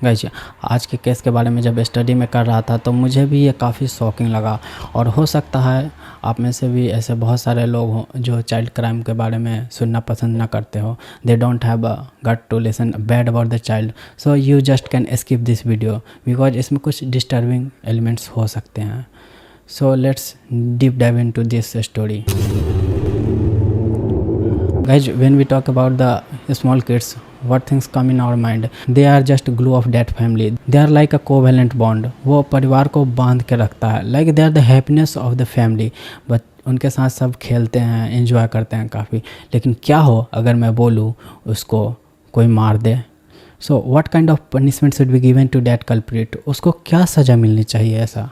Guys, आज के case के बारे में जब स्टडी में कर रहा था तो मुझे भी ये काफ़ी शॉकिंग लगा। और हो सकता है आप में से भी ऐसे बहुत सारे लोग हों जो चाइल्ड क्राइम के बारे में सुनना पसंद ना करते हो। They don't have a gut to listen bad about the child, so you just can skip this video because इसमें कुछ डिस्टर्बिंग एलिमेंट्स हो सकते हैं। So let's deep dive into this story. Guys, when we talk about the small kids, what things come in our mind? They are just glue of that family. They are like a covalent bond. वो परिवार को बांध के रखता है। Like they are the happiness of the family. But उनके साथ सब खेलते हैं, enjoy करते हैं काफ़ी। लेकिन क्या हो अगर मैं बोलूँ उसको कोई मार दे? So what kind of punishment should be given to that culprit? उसको क्या सज़ा मिलनी चाहिए ऐसा?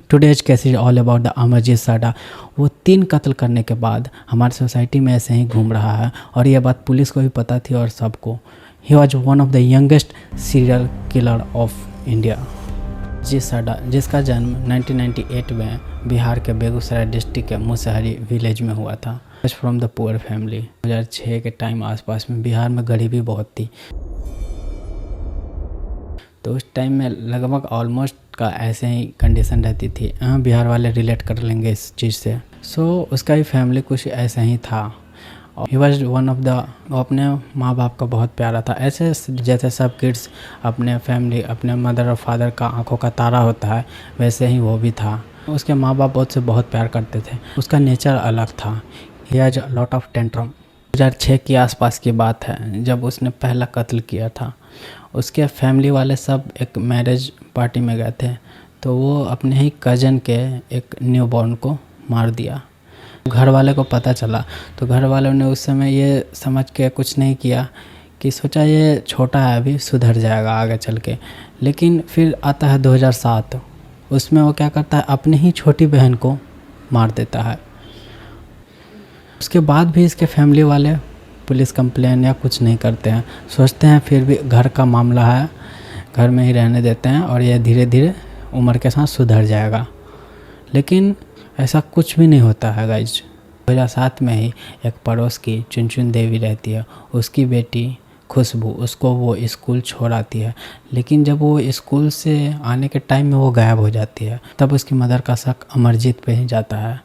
Today's case is all about the Amarjeet साडा। वो 3 कत्ल करने के बाद हमारी सोसाइटी में ऐसे ही घूम रहा है और ये बात पुलिस को भी पता थी और सबको। He was one of the youngest serial killer of India. Amarjeet साडा, जिसका जन्म 1998 में बिहार के बेगूसराय डिस्ट्रिक्ट के मुसहरी विलेज में हुआ था। From the poor family. 2006 के टाइम आसपास में बिहार में गरीबी बहुत थी, तो उस टाइम में लगभग ऑलमोस्ट का ऐसे ही कंडीशन रहती थी। बिहार वाले रिलेट कर लेंगे इस चीज़ से। सो उसका भी फैमिली कुछ ऐसा ही था। He was one of the, अपने माँ बाप का बहुत प्यारा था। ऐसे जैसे सब किड्स अपने फैमिली, अपने मदर और फादर का आंखों का तारा होता है, वैसे ही वो भी था। उसके माँ बाप उससे बहुत प्यार करते थे। उसका नेचर अलग था। He has a lot of tantrum. 2006 के आसपास की बात है जब उसने पहला कत्ल किया था। उसके फैमिली वाले सब एक मैरिज पार्टी में गए थे, तो वो अपने ही कज़न के एक न्यू बॉर्न को मार दिया। घर वाले को पता चला तो घर वालों ने उस समय ये समझ के कुछ नहीं किया कि सोचा ये छोटा है अभी सुधर जाएगा आगे चल के। लेकिन फिर आता है 2007, उसमें वो क्या करता है, अपनी ही छोटी बहन को मार देता है। उसके बाद भी इसके फैमिली वाले पुलिस कंप्लेन या कुछ नहीं करते हैं, सोचते हैं फिर भी घर का मामला है, घर में ही रहने देते हैं और यह धीरे धीरे उम्र के साथ सुधर जाएगा। लेकिन ऐसा कुछ भी नहीं होता है गाइज। 2007 में ही एक पड़ोस की चुनचुन देवी रहती है, उसकी बेटी खुशबू, उसको वो स्कूल छोड़ आती है। लेकिन जब वो स्कूल से आने के टाइम में वो गायब हो जाती है, तब उसकी मदर का शक अमरजीत पे ही जाता है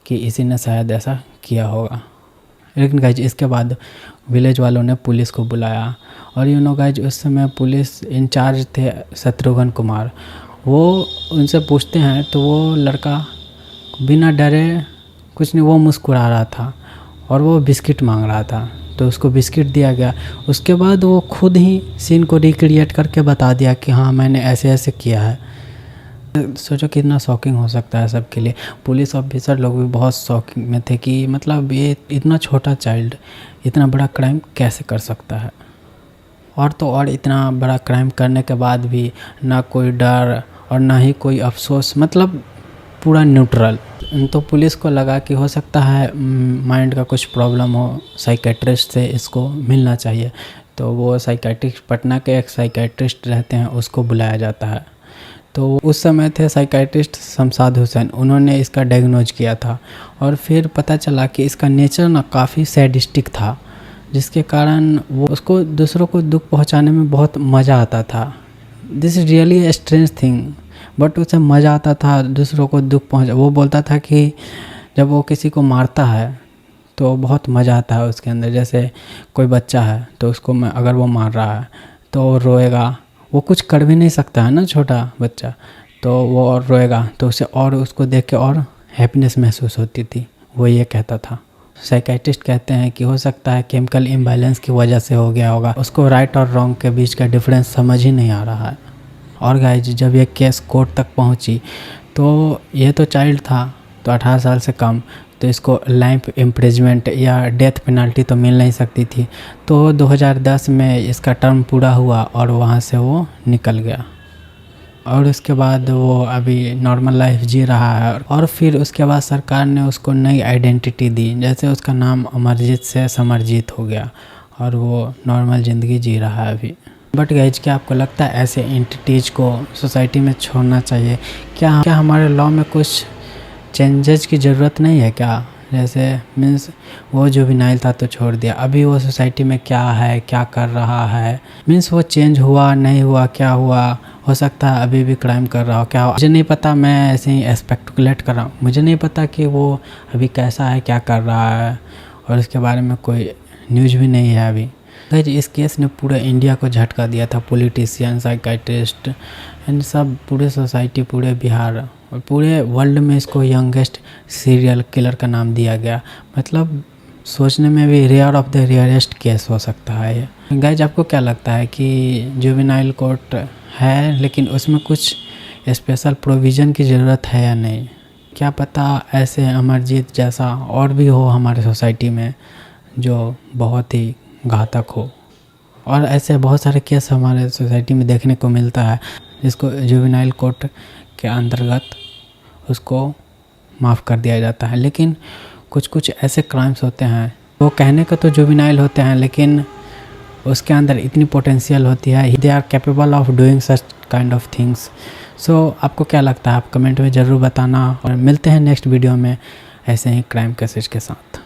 कि इसी ने शायद ऐसा किया होगा। लेकिन गाइज इसके बाद विलेज वालों ने पुलिस को बुलाया और गाइज उस समय पुलिस इंचार्ज थे शत्रुघ्न कुमार। वो उनसे पूछते हैं तो वो लड़का बिना डरे कुछ नहीं, वो मुस्कुरा रहा था और वो बिस्किट मांग रहा था, तो उसको बिस्किट दिया गया। उसके बाद वो खुद ही सीन को रिक्रिएट करके बता दिया कि हाँ मैंने ऐसे ऐसे किया है। सोचो कितना शॉकिंग हो सकता है सबके लिए। पुलिस ऑफिसर लोग भी बहुत शॉकिंग में थे कि मतलब ये इतना छोटा चाइल्ड इतना बड़ा क्राइम कैसे कर सकता है। और तो और इतना बड़ा क्राइम करने के बाद भी ना कोई डर और ना ही कोई अफसोस, मतलब पूरा न्यूट्रल। तो पुलिस को लगा कि हो सकता है माइंड का कुछ प्रॉब्लम हो, साइकेट्रिस्ट से इसको मिलना चाहिए। तो वो साइकेट्रिस्ट, पटना के एक साइकेट्रिस्ट रहते हैं, उसको बुलाया जाता है। तो उस समय थे साइकेट्रिस्ट शमशाद हुसैन, उन्होंने इसका डायग्नोज किया था और फिर पता चला कि इसका नेचर ना काफ़ी सैडिस्टिक था, जिसके कारण वो उसको दूसरों को दुख पहुंचाने में बहुत मज़ा आता था। This is really a strange thing, but उसे मज़ा आता था दूसरों को दुख पहुंचा। वो बोलता था कि जब वो किसी को मारता है तो बहुत मज़ा आता है उसके अंदर। जैसे कोई बच्चा है तो उसको अगर वो मार रहा है तो वो रोएगा, वो कुछ कर भी नहीं सकता है ना छोटा बच्चा, तो वो और रोएगा तो उसे और उसको देख के और हैप्पीनेस महसूस होती थी, वो ये कहता था। साइकेट्रिस्ट कहते हैं कि हो सकता है केमिकल इम्बैलेंस की वजह से हो गया होगा, उसको राइट और रॉन्ग के बीच का डिफरेंस समझ ही नहीं आ रहा है। और गाइज जब ये केस कोर्ट तक पहुंची तो ये तो चाइल्ड था, तो 18 साल से कम, तो इसको लाइफ इम्प्रिजमेंट या डेथ पेनल्टी तो मिल नहीं सकती थी। तो 2010 में इसका टर्म पूरा हुआ और वहाँ से वो निकल गया और उसके बाद वो अभी नॉर्मल लाइफ जी रहा है। और फिर उसके बाद सरकार ने उसको नई आइडेंटिटी दी, जैसे उसका नाम अमरजीत से समरजीत हो गया और वो नॉर्मल ज़िंदगी जी रहा है अभी। बट गाइज क्या आपको लगता है ऐसे एंटिटीज़ को सोसाइटी में छोड़ना चाहिए? क्या हमारे लॉ में कुछ चेंजेस की ज़रूरत नहीं है क्या? जैसे मीन्स वो जुवेनाइल था तो छोड़ दिया, अभी वो सोसाइटी में क्या है, क्या कर रहा है, मीन्स वो चेंज हुआ नहीं हुआ, क्या हुआ, हो सकता है अभी भी क्राइम कर रहा हो, क्या हो मुझे नहीं पता। मैं ऐसे ही स्पेकुलेट कर रहा हूँ, मुझे नहीं पता कि वो अभी कैसा है, क्या कर रहा है, और इसके बारे में कोई न्यूज़ भी नहीं है अभी। गाइस इस केस ने पूरे इंडिया को झटका दिया था, पॉलिटिशियन, साइकाइट्रिस्ट एंड सब, पूरे सोसाइटी, पूरे बिहार और पूरे वर्ल्ड में इसको यंगेस्ट सीरियल किलर का नाम दिया गया। मतलब सोचने में भी rare of the rarest case हो सकता है ये। गाइस आपको क्या लगता है कि जुवेनाइल कोर्ट है लेकिन उसमें कुछ स्पेशल प्रोविज़न की ज़रूरत है या नहीं? क्या पता ऐसे अमरजीत जैसा और भी हो हमारे सोसाइटी में जो बहुत ही घातक हो, और ऐसे बहुत सारे केस हमारे सोसाइटी में देखने को मिलता है जिसको जुवेनाइल कोर्ट के अंतर्गत उसको माफ़ कर दिया जाता है। लेकिन कुछ कुछ ऐसे क्राइम्स होते हैं वो कहने को तो जुवेनाइल होते हैं लेकिन उसके अंदर इतनी पोटेंशियल होती है, they are capable of doing such kind of things. So आपको क्या लगता है, आप कमेंट में ज़रूर बताना, और मिलते हैं नेक्स्ट वीडियो में ऐसे ही क्राइम केसेस के साथ।